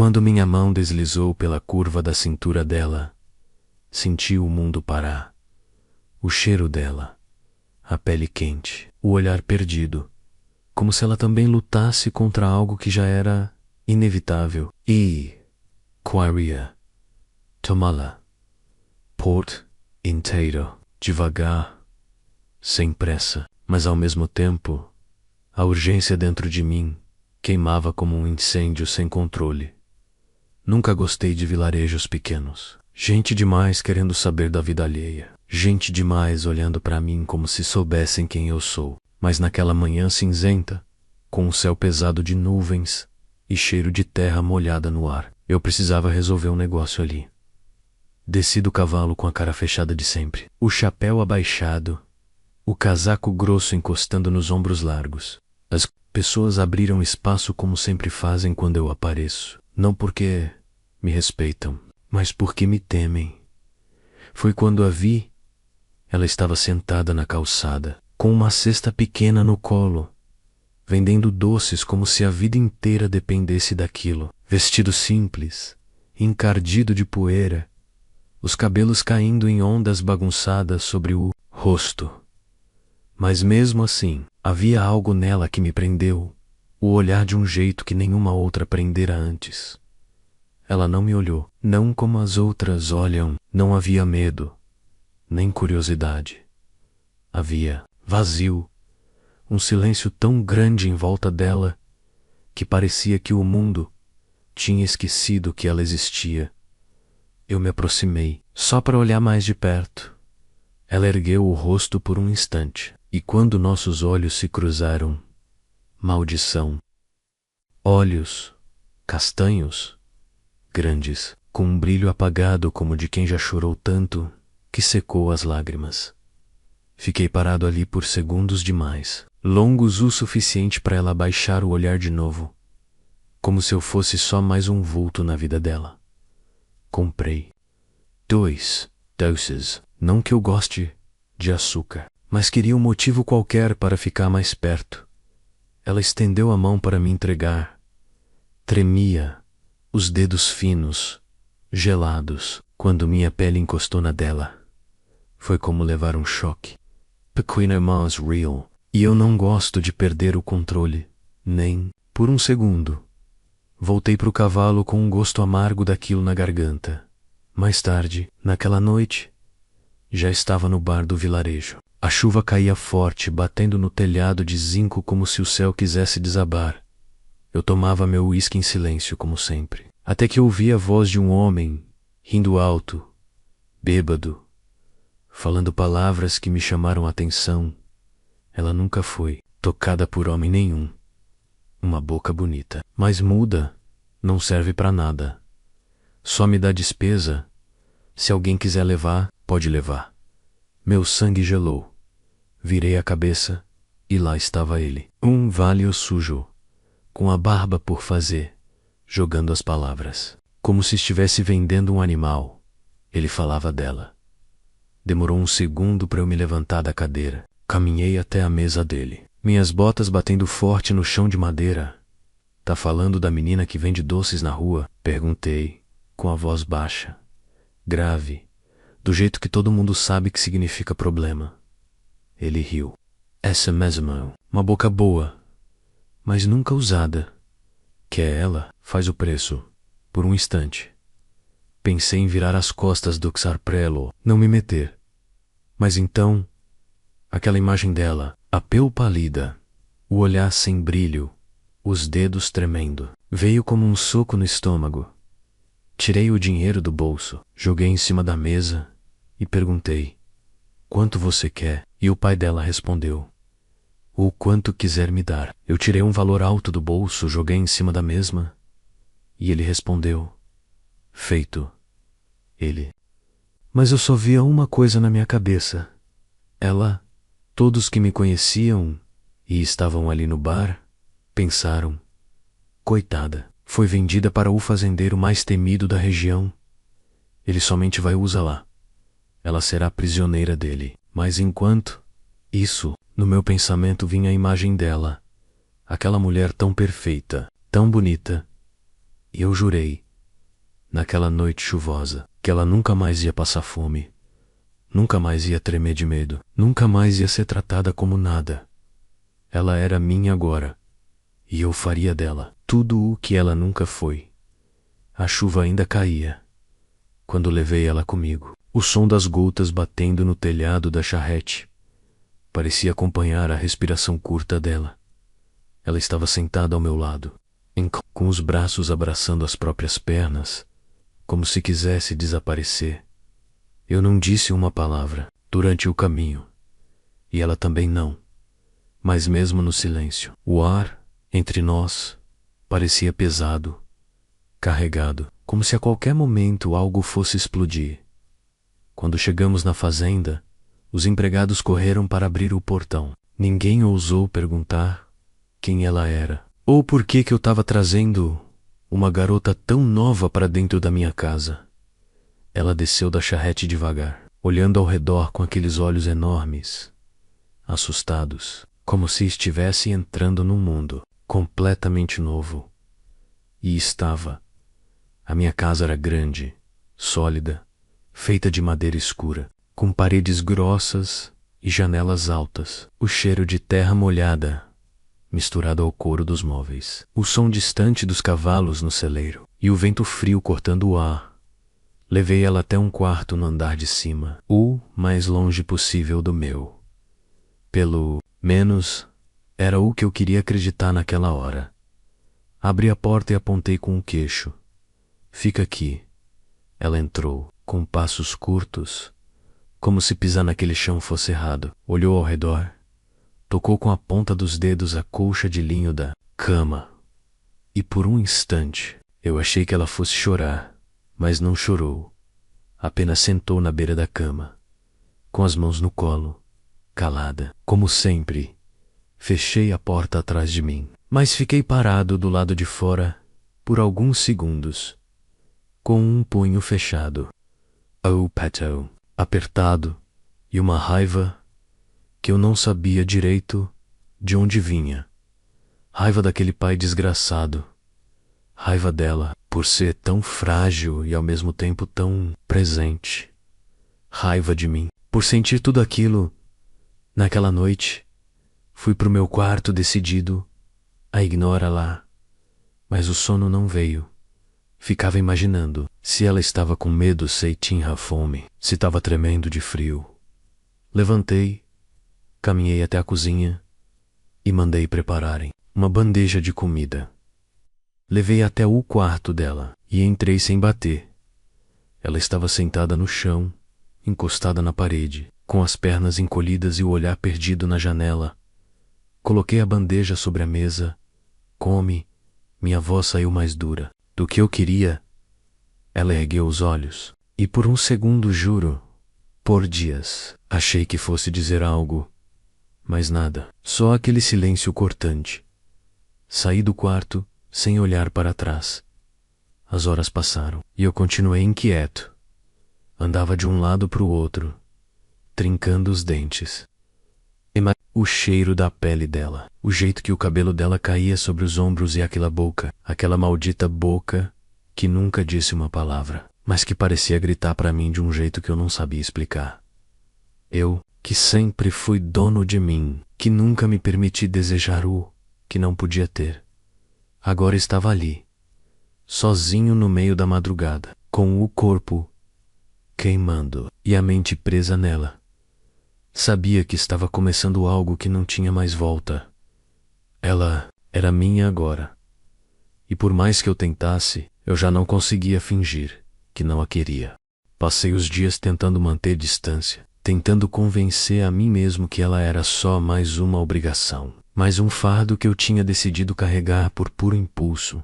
quando minha mão deslizou pela curva da cintura dela, senti o mundo parar. O cheiro dela, a pele quente, o olhar perdido, como se ela também lutasse contra algo que já era inevitável. E queria tomá-la por inteiro, devagar, sem pressa, mas ao mesmo tempo, a urgência dentro de mim queimava como um incêndio sem controle. Nunca gostei de vilarejos pequenos. Gente demais querendo saber da vida alheia. Gente demais olhando para mim como se soubessem quem eu sou. Mas naquela manhã cinzenta, com o céu pesado de nuvens e cheiro de terra molhada no ar, eu precisava resolver um negócio ali. Desci do cavalo com a cara fechada de sempre, o chapéu abaixado, o casaco grosso encostando nos ombros largos. As pessoas abriram espaço como sempre fazem quando eu apareço. Não porque me respeitam, mas porque me temem. Foi quando a vi. Ela estava sentada na calçada, com uma cesta pequena no colo, vendendo doces como se a vida inteira dependesse daquilo. Vestido simples, encardido de poeira, os cabelos caindo em ondas bagunçadas sobre o rosto. Mas mesmo assim, havia algo nela que me prendeu, o olhar de um jeito que nenhuma outra prendera antes. Ela não me olhou, não como as outras olham, não havia medo, nem curiosidade. Havia vazio, um silêncio tão grande em volta dela que parecia que o mundo tinha esquecido que ela existia. Eu me aproximei, só para olhar mais de perto. Ela ergueu o rosto por um instante, e quando nossos olhos se cruzaram, maldição. Olhos castanhos, grandes, com um brilho apagado como de quem já chorou tanto que secou as lágrimas. Fiquei parado ali por segundos demais, longos o suficiente para ela baixar o olhar de novo, como se eu fosse só mais um vulto na vida dela. Comprei 2 doces, não que eu goste de açúcar, mas queria um motivo qualquer para ficar mais perto. Ela estendeu a mão para me entregar. Tremia, os dedos finos, gelados, quando minha pele encostou na dela. Foi como levar um choque. Pequena mas real. E eu não gosto de perder o controle, nem por um segundo. Voltei para o cavalo com um gosto amargo daquilo na garganta. Mais tarde, naquela noite, já estava no bar do vilarejo. A chuva caía forte, batendo no telhado de zinco como se o céu quisesse desabar. Eu tomava meu uísque em silêncio, como sempre, até que ouvi a voz de um homem, rindo alto, bêbado, falando palavras que me chamaram a atenção. Ela nunca foi tocada por homem nenhum. Uma boca bonita, mas muda, não serve para nada. Só me dá despesa. Se alguém quiser levar, pode levar. Meu sangue gelou. Virei a cabeça e lá estava ele, um velho sujo, com a barba por fazer, jogando as palavras, como se estivesse vendendo um animal. Ele falava dela. Demorou um segundo para eu me levantar da cadeira. Caminhei até a mesa dele, minhas botas batendo forte no chão de madeira. Tá falando da menina que vende doces na rua? Perguntei, com a voz baixa, grave, do jeito que todo mundo sabe que significa problema. Ele riu. Essa mesmo, uma boca boa, mas nunca usada. Quer ela? Faz o preço. Por um instante. Pensei em virar as costas do Xarprelo, não me meter. Mas então, aquela imagem dela, a pele pálida, o olhar sem brilho, os dedos tremendo, veio como um soco no estômago. Tirei o dinheiro do bolso, joguei em cima da mesa e perguntei: quanto você quer? E o pai dela respondeu: o quanto quiser me dar. Eu tirei um valor alto do bolso, joguei em cima da mesma e ele respondeu: feito. Ele. Mas eu só via uma coisa na minha cabeça. Ela, todos que me conheciam e estavam ali no bar, pensaram: coitada, foi vendida para o fazendeiro mais temido da região. Ele somente vai usar lá. Ela será prisioneira dele. Mas enquanto isso, no meu pensamento vinha a imagem dela, aquela mulher tão perfeita, tão bonita, E eu jurei, naquela noite chuvosa, que ela nunca mais ia passar fome, nunca mais ia tremer de medo, nunca mais ia ser tratada como nada. Ela era minha agora, e eu faria dela tudo o que ela nunca foi. A chuva ainda caía, quando levei ela comigo. O som das gotas batendo no telhado da charrete parecia acompanhar a respiração curta dela. Ela estava sentada ao meu lado, com os braços abraçando as próprias pernas, como se quisesse desaparecer. Eu não disse uma palavra durante o caminho, e ela também não. Mas mesmo no silêncio, o ar entre nós parecia pesado, carregado, como se a qualquer momento algo fosse explodir. Quando chegamos na fazenda, os empregados correram para abrir o portão. Ninguém ousou perguntar quem ela era, ou por que eu estava trazendo uma garota tão nova para dentro da minha casa. Ela desceu da charrete devagar, olhando ao redor com aqueles olhos enormes, assustados, como se estivesse entrando num mundo completamente novo. E estava. A minha casa era grande, sólida, feita de madeira escura, com paredes grossas e janelas altas. O cheiro de terra molhada, misturado ao couro dos móveis. O som distante dos cavalos no celeiro e o vento frio cortando o ar. Levei ela até um quarto no andar de cima, o mais longe possível do meu. Pelo menos, era o que eu queria acreditar naquela hora. Abri a porta e apontei com o queixo. Fica aqui. Ela entrou, com passos curtos, como se pisar naquele chão fosse errado. Olhou ao redor, tocou com a ponta dos dedos a colcha de linho da cama. E por um instante, eu achei que ela fosse chorar, mas não chorou. Apenas sentou na beira da cama, com as mãos no colo, calada. Como sempre, fechei a porta atrás de mim, mas fiquei parado do lado de fora por alguns segundos, com um punho fechado. O petto apertado e uma raiva que eu não sabia direito de onde vinha. Raiva daquele pai desgraçado. Raiva dela por ser tão frágil e ao mesmo tempo tão presente. Raiva de mim por sentir tudo aquilo. Naquela noite, fui pro meu quarto decidido a ignorá-la, mas o sono não veio. Ficava imaginando se ela estava com medo, se tinha fome, se estava tremendo de frio. Levantei, caminhei até a cozinha e mandei prepararem uma bandeja de comida. Levei até o quarto dela e entrei sem bater. Ela estava sentada no chão, encostada na parede, com as pernas encolhidas e o olhar perdido na janela. Coloquei a bandeja sobre a mesa. Come. Minha voz saiu mais dura do que eu queria. Ela ergueu os olhos e por um segundo, juro, por dias, achei que fosse dizer algo, mas nada, só aquele silêncio cortante. Saí do quarto sem olhar para trás. As horas passaram e eu continuei inquieto. Andava de um lado para o outro, trincando os dentes. O cheiro da pele dela, o jeito que o cabelo dela caía sobre os ombros e aquela boca, aquela maldita boca que nunca disse uma palavra, mas que parecia gritar para mim de um jeito que eu não sabia explicar. Eu, que sempre fui dono de mim, que nunca me permiti desejar o que não podia ter, agora estava ali, sozinho no meio da madrugada, com o corpo queimando e a mente presa nela. Sabia que estava começando algo que não tinha mais volta. Ela era minha agora. E por mais que eu tentasse, eu já não conseguia fingir que não a queria. Passei os dias tentando manter distância, tentando convencer a mim mesmo que ela era só mais uma obrigação, mais um fardo que eu tinha decidido carregar por puro impulso.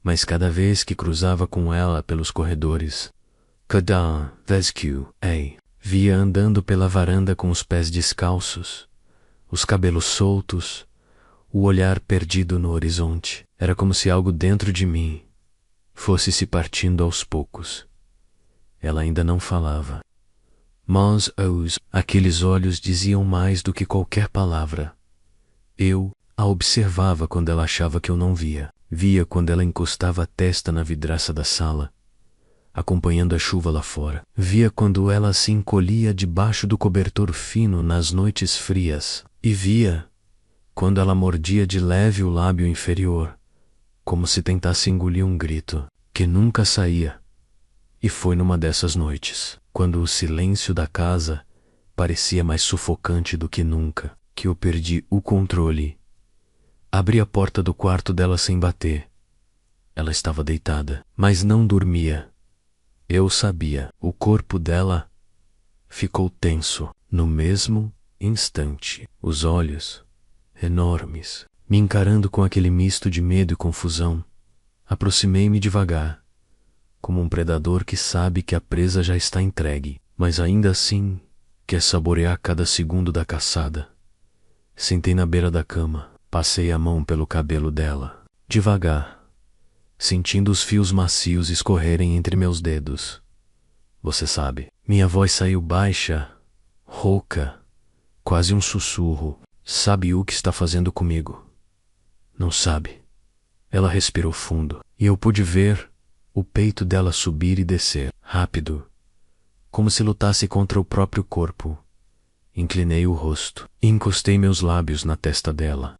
Mas cada vez que cruzava com ela pelos corredores, cada vez que via andando pela varanda com os pés descalços, os cabelos soltos, o olhar perdido no horizonte, era como se algo dentro de mim fosse se partindo aos poucos. Ela ainda não falava, mas aqueles olhos diziam mais do que qualquer palavra. Eu a observava quando ela achava que eu não via. Via quando ela encostava a testa na vidraça da sala, acompanhando a chuva lá fora. Via quando ela se encolhia debaixo do cobertor fino nas noites frias. E via quando ela mordia de leve o lábio inferior, como se tentasse engolir um grito que nunca saía. E foi numa dessas noites, quando o silêncio da casa parecia mais sufocante do que nunca, que eu perdi o controle. Abri a porta do quarto dela sem bater. Ela estava deitada, mas não dormia. Eu sabia. O corpo dela ficou tenso. No mesmo instante, os olhos, enormes, me encarando com aquele misto de medo e confusão, aproximei-me devagar, como um predador que sabe que a presa já está entregue, mas ainda assim quer saborear cada segundo da caçada. Sentei na beira da cama, passei a mão pelo cabelo dela, devagar, sentindo os fios macios escorrerem entre meus dedos. Você sabe, minha voz saiu baixa, rouca, quase um sussurro. Sabe o que está fazendo comigo? Não sabe. Ela respirou fundo, e eu pude ver o peito dela subir e descer, rápido, como se lutasse contra o próprio corpo. Inclinei o rosto e encostei meus lábios na testa dela.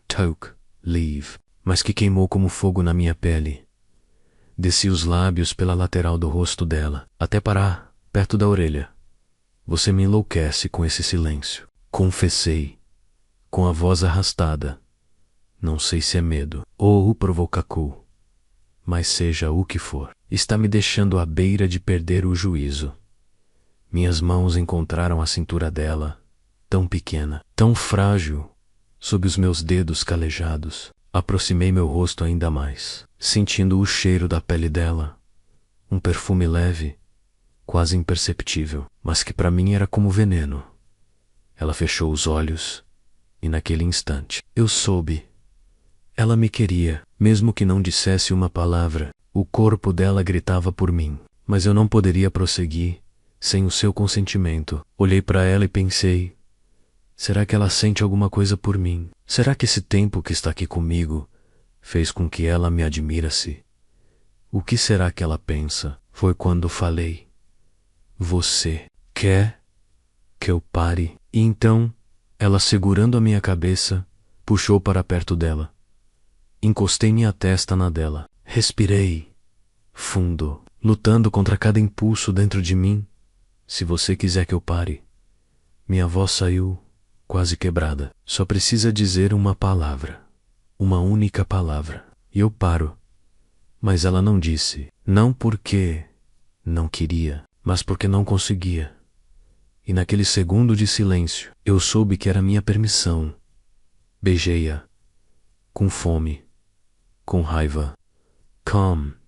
Toke, leave, mas que queimou como fogo na minha pele. Desci os lábios pela lateral do rosto dela, até parar perto da orelha. Você me enlouquece com esse silêncio. Confessei, com a voz arrastada. Não sei se é medo ou o provocacu, mas seja o que for, está me deixando à beira de perder o juízo. Minhas mãos encontraram a cintura dela, tão pequena, tão frágil, sob os meus dedos calejados. Aproximei meu rosto ainda mais, sentindo o cheiro da pele dela, um perfume leve, quase imperceptível, mas que para mim era como veneno. Ela fechou os olhos, e naquele instante, eu soube. Ela me queria, mesmo que não dissesse uma palavra. O corpo dela gritava por mim, mas eu não poderia prosseguir sem o seu consentimento. Olhei para ela e pensei, será que ela sente alguma coisa por mim? Será que esse tempo que está aqui comigo fez com que ela me admirasse? O que será que ela pensa? Foi quando falei, você quer que eu pare? E então, ela segurando a minha cabeça, puxou para perto dela. Encostei minha testa na dela. Respirei fundo, lutando contra cada impulso dentro de mim. Se você quiser que eu pare. Minha voz saiu quase quebrada. Só precisa dizer uma palavra. Uma única palavra. E eu paro. Mas ela não disse. Não porque não queria, mas porque não conseguia. E naquele segundo de silêncio, eu soube que era minha permissão. Beijei-a. Com fome. Com raiva.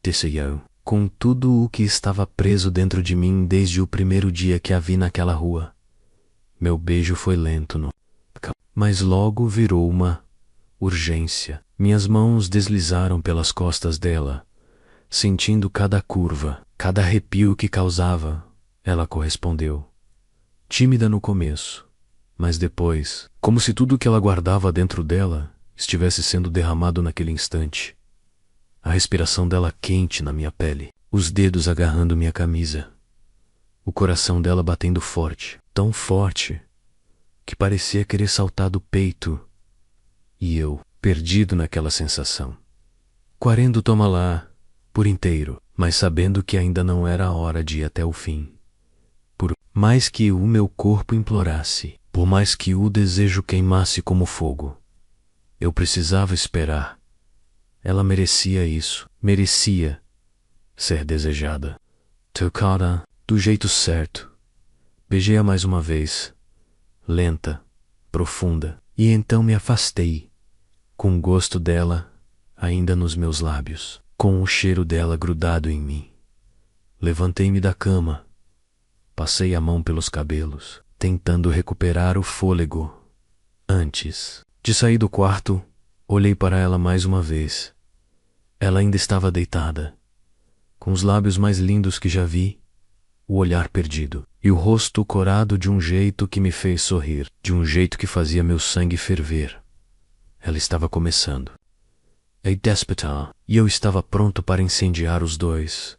Disse eu. Com tudo o que estava preso dentro de mim desde o primeiro dia que a vi naquela rua. Meu beijo foi lento, mas logo virou uma urgência. Minhas mãos deslizaram pelas costas dela, sentindo cada curva, cada arrepio que causava. Ela correspondeu. Tímida no começo, mas depois, como se tudo que ela guardava dentro dela estivesse sendo derramado naquele instante. A respiração dela quente na minha pele, os dedos agarrando minha camisa, o coração dela batendo forte, tão forte, que parecia querer saltar do peito, e eu, perdido naquela sensação, querendo tomá-la por inteiro, mas sabendo que ainda não era a hora de ir até o fim. Por mais que o meu corpo implorasse, por mais que o desejo queimasse como fogo, eu precisava esperar. Ela merecia isso, merecia ser desejada. Tocada do jeito certo. Beijei-a mais uma vez, lenta, profunda, e então me afastei, com o gosto dela ainda nos meus lábios, com o cheiro dela grudado em mim. Levantei-me da cama, passei a mão pelos cabelos, tentando recuperar o fôlego. Antes de sair do quarto, olhei para ela mais uma vez. Ela ainda estava deitada, com os lábios mais lindos que já vi, o olhar perdido, e o rosto corado de um jeito que me fez sorrir, de um jeito que fazia meu sangue ferver. Ela estava começando. a déspota, e eu estava pronto para incendiar os dois.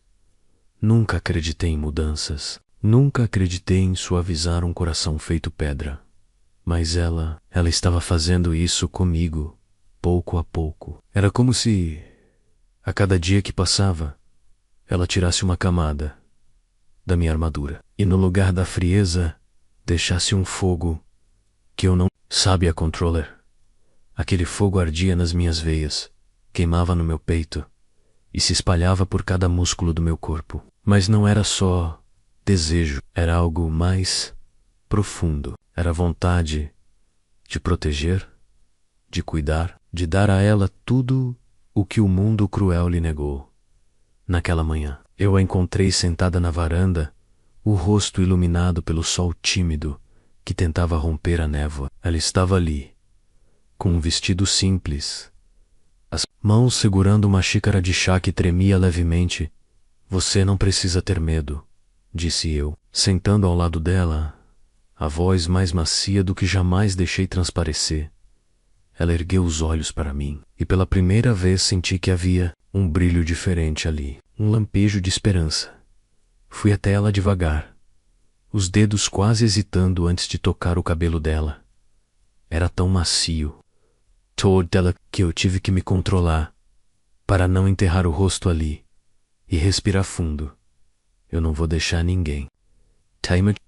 Nunca acreditei em mudanças. Nunca acreditei em suavizar um coração feito pedra. Mas ela estava fazendo isso comigo, pouco a pouco. Era como se, a cada dia que passava, ela tirasse uma camada da minha armadura e no lugar da frieza deixasse um fogo que eu não sabia controlar. Aquele fogo ardia nas minhas veias, queimava no meu peito e se espalhava por cada músculo do meu corpo. Mas não era só desejo, era algo mais profundo. Era vontade de proteger, de cuidar, de dar a ela tudo o que o mundo cruel lhe negou. Naquela manhã, eu a encontrei sentada na varanda, o rosto iluminado pelo sol tímido que tentava romper a névoa. Ela estava ali, com um vestido simples, as mãos segurando uma xícara de chá que tremia levemente. Você não precisa ter medo, disse eu, sentando ao lado dela, a voz mais macia do que jamais deixei transparecer. Ela ergueu os olhos para mim, e pela primeira vez senti que havia um brilho diferente ali, um lampejo de esperança. Fui até ela devagar, os dedos quase hesitando antes de tocar o cabelo dela. Era tão macio, todo dela, que eu tive que me controlar para não enterrar o rosto ali e respirar fundo. Eu não vou deixar ninguém.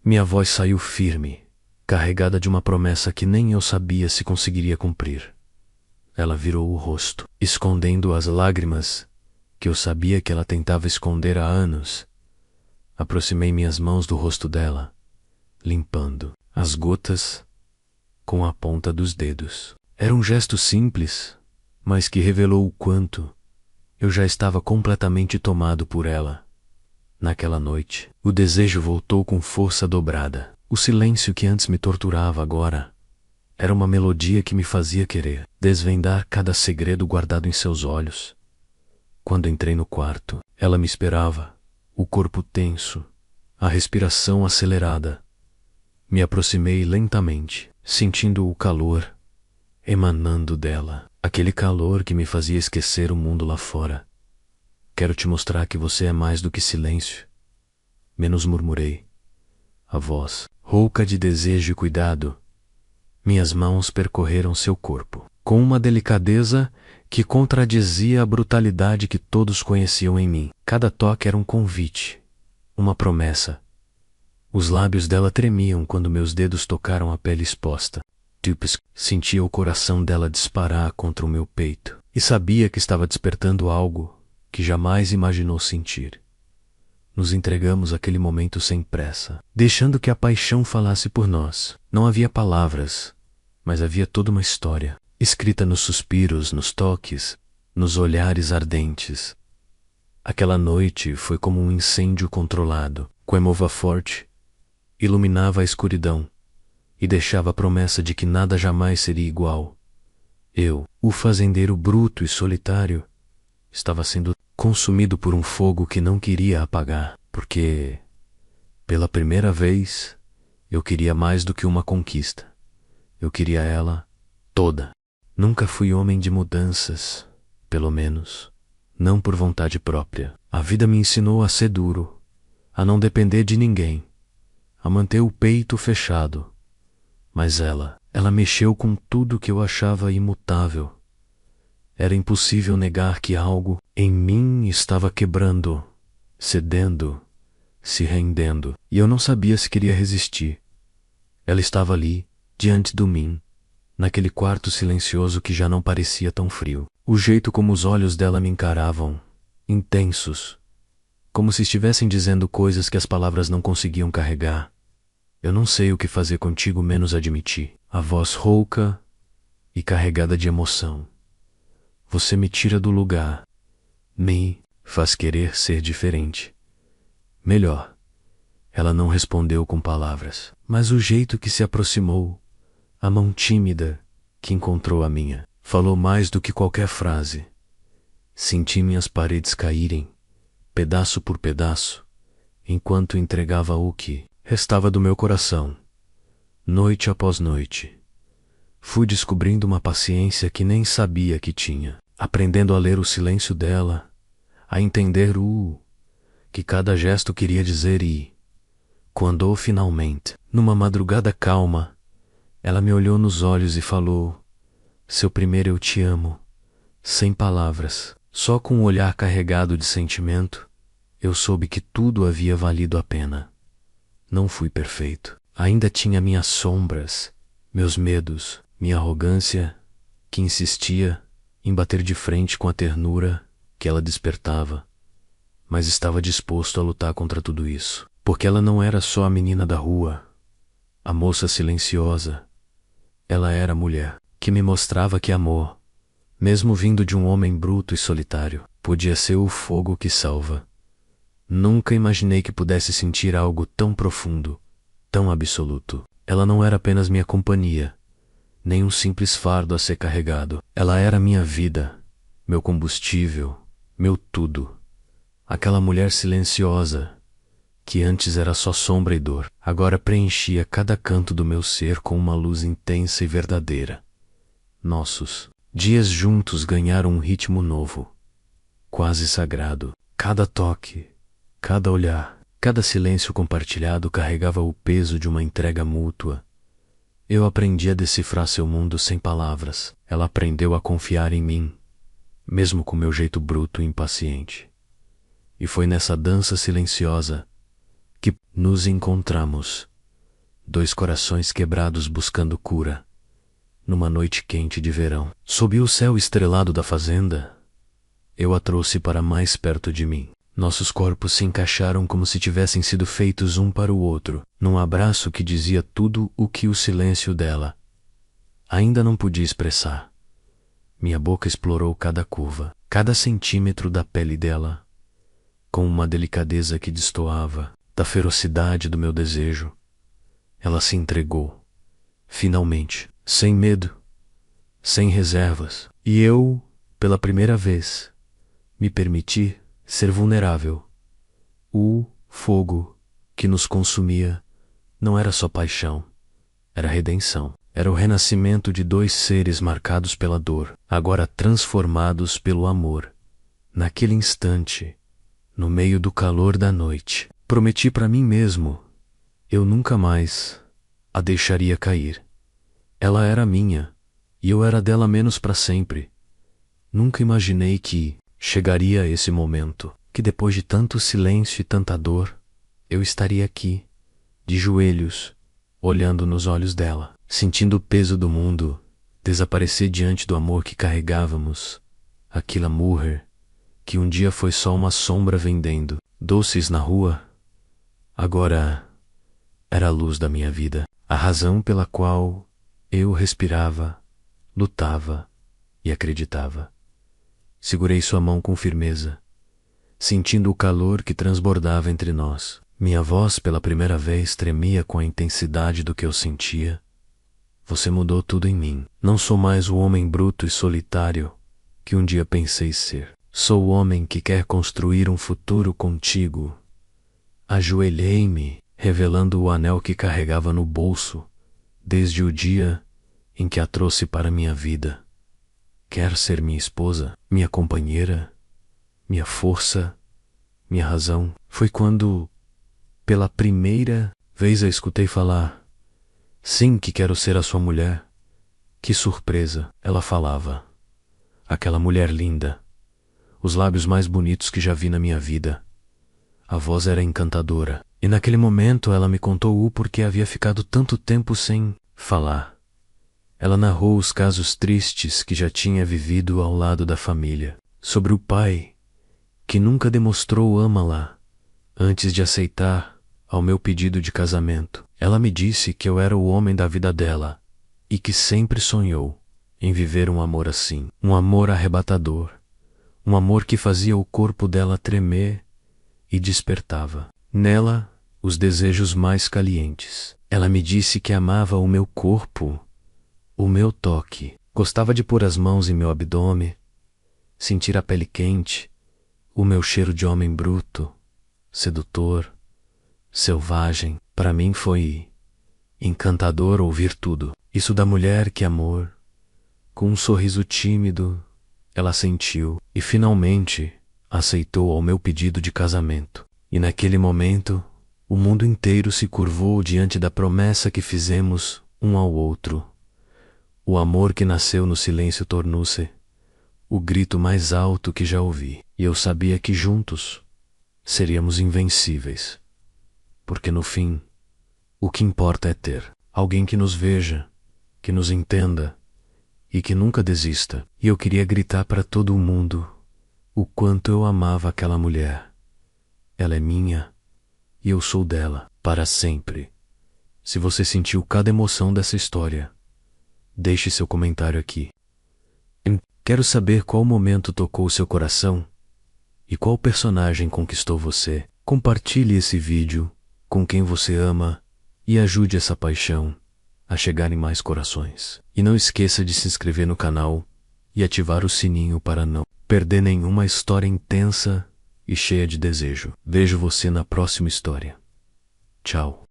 Minha voz saiu firme, carregada de uma promessa que nem eu sabia se conseguiria cumprir. Ela virou o rosto, escondendo as lágrimas que eu sabia que ela tentava esconder há anos. Aproximei minhas mãos do rosto dela, limpando as gotas com a ponta dos dedos. Era um gesto simples, mas que revelou o quanto eu já estava completamente tomado por ela. Naquela noite, o desejo voltou com força dobrada. O silêncio que antes me torturava agora era uma melodia que me fazia querer desvendar cada segredo guardado em seus olhos. Quando entrei no quarto, ela me esperava, o corpo tenso, a respiração acelerada. Me aproximei lentamente, sentindo o calor emanando dela, aquele calor que me fazia esquecer o mundo lá fora. Quero te mostrar que você é mais do que silêncio. Menos murmurei. A voz, rouca de desejo e cuidado. Minhas mãos percorreram seu corpo, com uma delicadeza que contradizia a brutalidade que todos conheciam em mim. Cada toque era um convite, uma promessa. Os lábios dela tremiam quando meus dedos tocaram a pele exposta. Sentia o coração dela disparar contra o meu peito e sabia que estava despertando algo que jamais imaginou sentir. Nos entregamos àquele momento sem pressa, deixando que a paixão falasse por nós. Não havia palavras, mas havia toda uma história, escrita nos suspiros, nos toques, nos olhares ardentes. Aquela noite foi como um incêndio controlado. Coemova forte, iluminava a escuridão e deixava a promessa de que nada jamais seria igual. Eu, o fazendeiro bruto e solitário, estava sendo consumido por um fogo que não queria apagar, porque, pela primeira vez, eu queria mais do que uma conquista. Eu queria ela toda. Nunca fui homem de mudanças, pelo menos, não por vontade própria. A vida me ensinou a ser duro, a não depender de ninguém, a manter o peito fechado. Mas ela mexeu com tudo que eu achava imutável. Era impossível negar que algo em mim estava quebrando, cedendo, se rendendo, e eu não sabia se queria resistir. Ela estava ali, diante de mim, naquele quarto silencioso que já não parecia tão frio. O jeito como os olhos dela me encaravam, intensos, como se estivessem dizendo coisas que as palavras não conseguiam carregar. Eu não sei o que fazer contigo menos admitir. A voz rouca e carregada de emoção. Você me tira do lugar, me faz querer ser diferente. Melhor. Ela não respondeu com palavras, mas o jeito que se aproximou, a mão tímida que encontrou a minha, falou mais do que qualquer frase. Senti minhas paredes caírem, pedaço por pedaço, enquanto entregava o que restava do meu coração. Noite após noite, fui descobrindo uma paciência que nem sabia que tinha. aprendendo a ler o silêncio dela, a entender o que cada gesto queria dizer e, quando finalmente, numa madrugada calma, ela me olhou nos olhos e falou: seu primeiro eu te amo, sem palavras, só com um olhar carregado de sentimento, eu soube que tudo havia valido a pena. Não fui perfeito. Ainda tinha minhas sombras, meus medos, minha arrogância, que insistia em bater de frente com a ternura que ela despertava. Mas estava disposto a lutar contra tudo isso, porque ela não era só a menina da rua, a moça silenciosa. Ela era a mulher que me mostrava que amor, mesmo vindo de um homem bruto e solitário, podia ser o fogo que salva. Nunca imaginei que pudesse sentir algo tão profundo, tão absoluto. Ela não era apenas minha companhia, nem um simples fardo a ser carregado. Ela era minha vida, meu combustível, meu tudo. Aquela mulher silenciosa, que antes era só sombra e dor, agora preenchia cada canto do meu ser com uma luz intensa e verdadeira. Nossos dias juntos ganharam um ritmo novo, quase sagrado. Cada toque, cada olhar, cada silêncio compartilhado carregava o peso de uma entrega mútua. Eu aprendi a decifrar seu mundo sem palavras. Ela aprendeu a confiar em mim, mesmo com meu jeito bruto e impaciente. E foi nessa dança silenciosa que nos encontramos, dois corações quebrados buscando cura, numa noite quente de verão. Sob o céu estrelado da fazenda, eu a trouxe para mais perto de mim. Nossos corpos se encaixaram como se tivessem sido feitos um para o outro, num abraço que dizia tudo o que o silêncio dela ainda não podia expressar. Minha boca explorou cada curva, cada centímetro da pele dela, com uma delicadeza que destoava da ferocidade do meu desejo. Ela se entregou, finalmente, sem medo, sem reservas, e eu, pela primeira vez, me permiti ser vulnerável. O fogo que nos consumia não era só paixão, era redenção. Era o renascimento de dois seres marcados pela dor, agora transformados pelo amor. Naquele instante, no meio do calor da noite, prometi para mim mesmo, eu nunca mais a deixaria cair. Ela era minha, e eu era dela menos para sempre. Nunca imaginei que chegaria esse momento, que depois de tanto silêncio e tanta dor, eu estaria aqui, de joelhos, olhando nos olhos dela, sentindo o peso do mundo desaparecer diante do amor que carregávamos, aquela mulher que um dia foi só uma sombra vendendo doces na rua, agora era a luz da minha vida, a razão pela qual eu respirava, lutava e acreditava. Segurei sua mão com firmeza, sentindo o calor que transbordava entre nós. Minha voz pela primeira vez tremia com a intensidade do que eu sentia. Você mudou tudo em mim. Não sou mais o homem bruto e solitário que um dia pensei ser. Sou o homem que quer construir um futuro contigo. Ajoelhei-me, revelando o anel que carregava no bolso, desde o dia em que a trouxe para minha vida. Quer ser minha esposa, minha companheira, minha força, minha razão? Foi quando, pela primeira vez, a escutei falar: sim, que quero ser a sua mulher. Que surpresa, ela falava. Aquela mulher linda, os lábios mais bonitos que já vi na minha vida. A voz era encantadora, e naquele momento ela me contou o porquê havia ficado tanto tempo sem falar. Ela narrou os casos tristes que já tinha vivido ao lado da família, sobre o pai que nunca demonstrou ama-la antes de aceitar ao meu pedido de casamento. Ela me disse que eu era o homem da vida dela e que sempre sonhou em viver um amor assim, um amor arrebatador, um amor que fazia o corpo dela tremer e despertava nela os desejos mais calientes. Ela me disse que amava o meu corpo, o meu toque, gostava de pôr as mãos em meu abdômen, sentir a pele quente, o meu cheiro de homem bruto, sedutor, selvagem. Para mim foi encantador ouvir tudo. Isso da mulher que amor, com um sorriso tímido Ela sentiu e finalmente aceitou ao meu pedido de casamento. E naquele momento, o mundo inteiro se curvou diante da promessa que fizemos um ao outro. O amor que nasceu no silêncio tornou-se o grito mais alto que já ouvi. E eu sabia que juntos seríamos invencíveis. Porque no fim, o que importa é ter alguém que nos veja, que nos entenda e que nunca desista. E eu queria gritar para todo o mundo o quanto eu amava aquela mulher. Ela é minha e eu sou dela para sempre. Se você sentiu cada emoção dessa história, deixe seu comentário aqui. Quero saber qual momento tocou seu coração e qual personagem conquistou você. Compartilhe esse vídeo com quem você ama e ajude essa paixão a chegar em mais corações. E não esqueça de se inscrever no canal e ativar o sininho para não perder nenhuma história intensa e cheia de desejo. Vejo você na próxima história. Tchau.